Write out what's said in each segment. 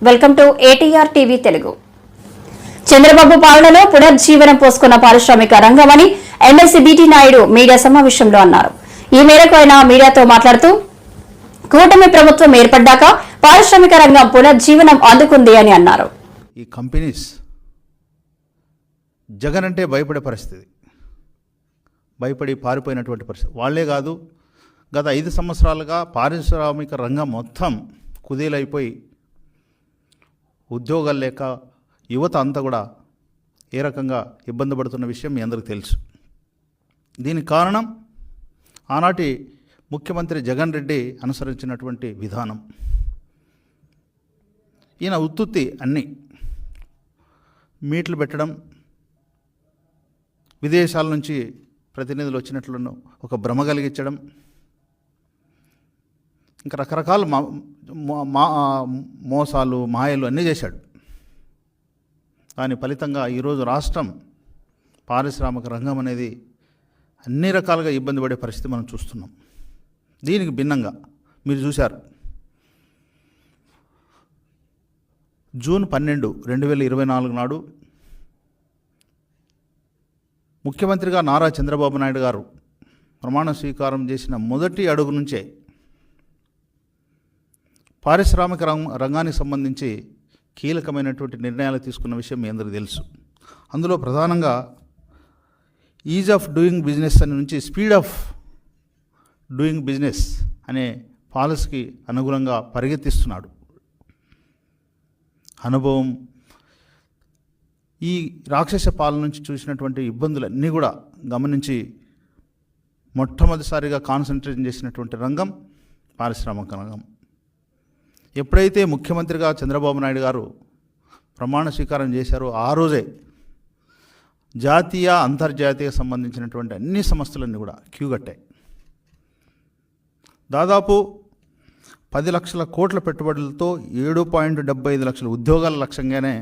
Welcome to ATR TV Telugu. Chandrababu పాలనలో పునర్జీవనం పోసుకున్న పారిశ్రామిక రంగమని ఎమ్మెల్సీ బీటీ నాయుడు మీడియా సమావేశంలో అన్నారు. ఈ మేరకు ఆయన మీడియాతో మాట్లాడుతూ కూటమి ప్రభుత్వం ఏర్పడ్డాక పారిశ్రామిక రంగం పునర్జీవనం అందుకుంది అని అన్నారు. ఈ కంపెనీస్ జగన్ అంటే భయపడే పరిస్థితి, భయపడి పారిపోయినటువంటి పరిస్థితి. వాళ్లే కాదు, గత 5 సంవత్సరాలుగా పారిశ్రామిక రంగం మొత్తం కుదేలైపోయి ఉద్యోగాలు లేక యువత అంతా కూడా ఏ రకంగా ఇబ్బంది పడుతున్న విషయం మీ అందరికీ తెలుసు. దీనికి కారణం ఆనాటి ముఖ్యమంత్రి జగన్ రెడ్డి అనుసరించినటువంటి విధానం. ఈయన ఉత్తుత్తి అన్నీ మీట్లు పెట్టడం, విదేశాల నుంచి ప్రతినిధులు వచ్చినట్లను ఒక భ్రమ కలిగించడం, ఇంకా రకరకాల మోసాలు మాయలు అన్నీ చేశాడు. దాని ఫలితంగా ఈరోజు రాష్ట్రం పారిశ్రామిక రంగం అనేది అన్ని రకాలుగా ఇబ్బంది పడే పరిస్థితి మనం చూస్తున్నాం. దీనికి భిన్నంగా మీరు చూశారు, జూన్ 12, 2024 నాడు ముఖ్యమంత్రిగా నారా చంద్రబాబు నాయుడు గారు ప్రమాణ స్వీకారం చేసిన మొదటి అడుగు నుంచే పారిశ్రామిక రంగానికి సంబంధించి కీలకమైనటువంటి నిర్ణయాలు తీసుకున్న విషయం మీ అందరికీ తెలుసు. అందులో ప్రధానంగా ఈజ్ ఆఫ్ డూయింగ్ బిజినెస్ అని నుంచి స్పీడ్ ఆఫ్ డూయింగ్ బిజినెస్ అనే పాలసీకి అనుగుణంగా పరిగెత్తిస్తున్నాడు. అనుభవం, ఈ రాక్షస పాలన నుంచి చూసినటువంటి ఇబ్బందులన్నీ కూడా గమనించి మొట్టమొదటిసారిగా కాన్సన్ట్రేషన్ చేసినటువంటి రంగం పారిశ్రామిక రంగం. ఎప్పుడైతే ముఖ్యమంత్రిగా చంద్రబాబు నాయుడు గారు ప్రమాణ స్వీకారం చేశారో ఆ రోజే జాతీయ అంతర్జాతీయ సంబంధించినటువంటి అన్ని సంస్థలన్నీ కూడా క్యూ కట్టాయి. దాదాపు 10 లక్షల కోట్ల పెట్టుబడులతో 7.75 లక్షల ఉద్యోగాల లక్ష్యంగానే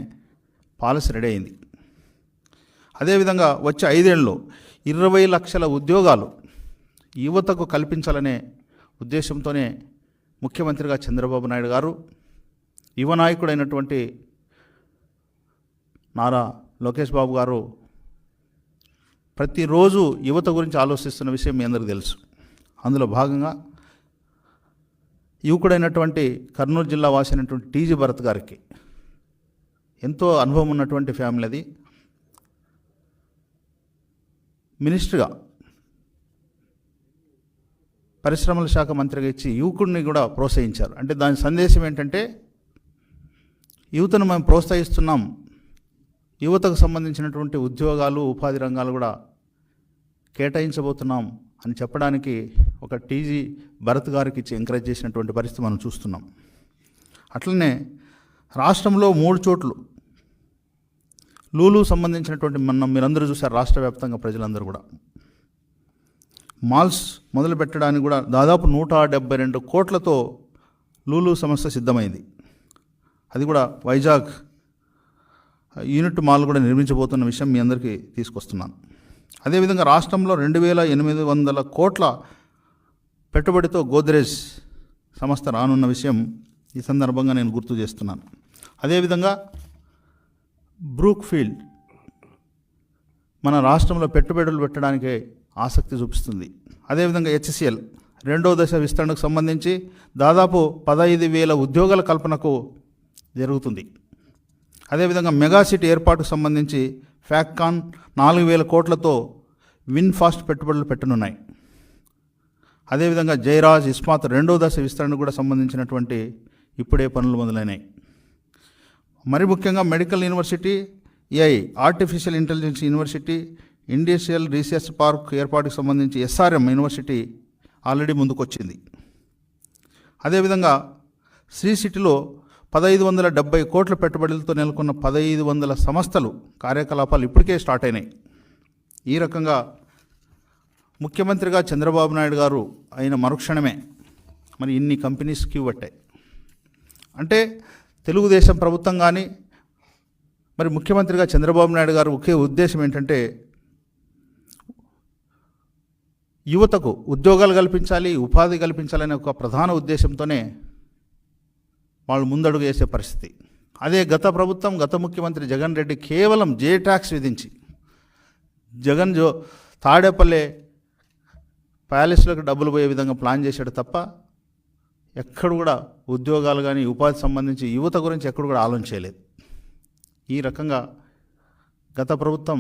పాలసీ రెడీ అయింది. అదేవిధంగా వచ్చే 5 ఏళ్ళలో 20 లక్షల ఉద్యోగాలు యువతకు కల్పించాలనే ఉద్దేశంతోనే ముఖ్యమంత్రిగా చంద్రబాబు నాయుడు గారు యువ నాయకుడైనటువంటి నారా లోకేష్ బాబు గారు ప్రతిరోజు యువత గురించి ఆలోచిస్తున్న విషయం మీ అందరికీ తెలుసు. అందులో భాగంగా యువకుడైనటువంటి కర్నూలు జిల్లా వాసి అయినటువంటి టీజీ భరత్ గారికి ఎంతో అనుభవం ఉన్నటువంటి ఫ్యామిలీ అది. మినిస్టర్గా పరిశ్రమల శాఖ మంత్రిగా ఇచ్చి యువకుడిని కూడా ప్రోత్సహించారు. అంటే దాని సందేశం ఏంటంటే యువతను మేము ప్రోత్సహిస్తున్నాం, యువతకు సంబంధించినటువంటి ఉద్యోగాలు ఉపాధి రంగాలు కూడా కేటాయించబోతున్నాం అని చెప్పడానికి ఒక టీజీ భరత్ గారికి ఇచ్చి ఎంకరేజ్ చేసినటువంటి పరిస్థితి మనం చూస్తున్నాం. అట్లనే రాష్ట్రంలో 3 చోట్లు లూలు సంబంధించినటువంటి మీరందరూ చూశారు. రాష్ట్ర వ్యాప్తంగా ప్రజలందరూ కూడా మాల్స్ మొదలు పెట్టడానికి కూడా దాదాపు 172 కోట్లతో లూలు సంస్థ సిద్ధమైంది. అది కూడా వైజాగ్ యూనిట్ మాల్ కూడా నిర్మించబోతున్న విషయం మీ అందరికీ తీసుకొస్తున్నాను. అదేవిధంగా రాష్ట్రంలో 2800 కోట్ల పెట్టుబడితో గోద్రేజ్ సంస్థ రానున్న విషయం ఈ సందర్భంగా నేను గుర్తు చేస్తున్నాను. అదేవిధంగా బ్రూక్ ఫీల్డ్ మన రాష్ట్రంలో పెట్టుబడులు పెట్టడానికి ఆసక్తి చూపిస్తుంది. అదేవిధంగా హెచ్సిఎల్ 2వ దశ విస్తరణకు సంబంధించి దాదాపు 15,000 ఉద్యోగాల కల్పనకు జరుగుతుంది. అదేవిధంగా మెగా సిటీ ఏర్పాటుకు సంబంధించి ఫ్యాక్కాన్ 4,000 కోట్లతో విన్ ఫాస్ట్ పెట్టుబడులు పెట్టనున్నాయి. అదేవిధంగా జయరాజ్ ఇస్మాత్ 2వ దశ విస్తరణకు కూడా సంబంధించినటువంటి ఇప్పుడే పనులు మొదలైనాయి. మరి ముఖ్యంగా medical university, AI artificial intelligence university, industrial research park ఏర్పాటుకు సంబంధించి ఎస్ఆర్ఎం యూనివర్సిటీ ఆల్రెడీ ముందుకొచ్చింది. అదేవిధంగా శ్రీ సిటీలో 1570 కోట్ల పెట్టుబడులతో నెలకొన్న 1500 సంస్థలు కార్యకలాపాలు ఇప్పటికే స్టార్ట్ అయినాయి. ఈ రకంగా ముఖ్యమంత్రిగా చంద్రబాబు నాయుడు గారు అయిన మరుక్షణమే మరి ఇన్ని కంపెనీస్ క్యూ పట్టాయి. అంటే తెలుగుదేశం ప్రభుత్వం కానీ మరి ముఖ్యమంత్రిగా చంద్రబాబు నాయుడు గారు ఒకే ఉద్దేశం ఏంటంటే యువతకు ఉద్యోగాలు కల్పించాలి, ఉపాధి కల్పించాలనే ఒక ప్రధాన ఉద్దేశంతోనే వాళ్ళు ముందడుగు వేసే పరిస్థితి. అదే గత ప్రభుత్వం, గత ముఖ్యమంత్రి జగన్ రెడ్డి కేవలం జే ట్యాక్స్ విధించి తాడేపల్లె ప్యాలెస్లకు డబ్బులు పోయే విధంగా ప్లాన్ చేశాడు తప్ప ఎక్కడ కూడా ఉద్యోగాలు కానీ ఉపాధి సంబంధించి యువత గురించి ఎక్కడ కూడా ఆలోచన చేయలేదు. ఈ రకంగా గత ప్రభుత్వం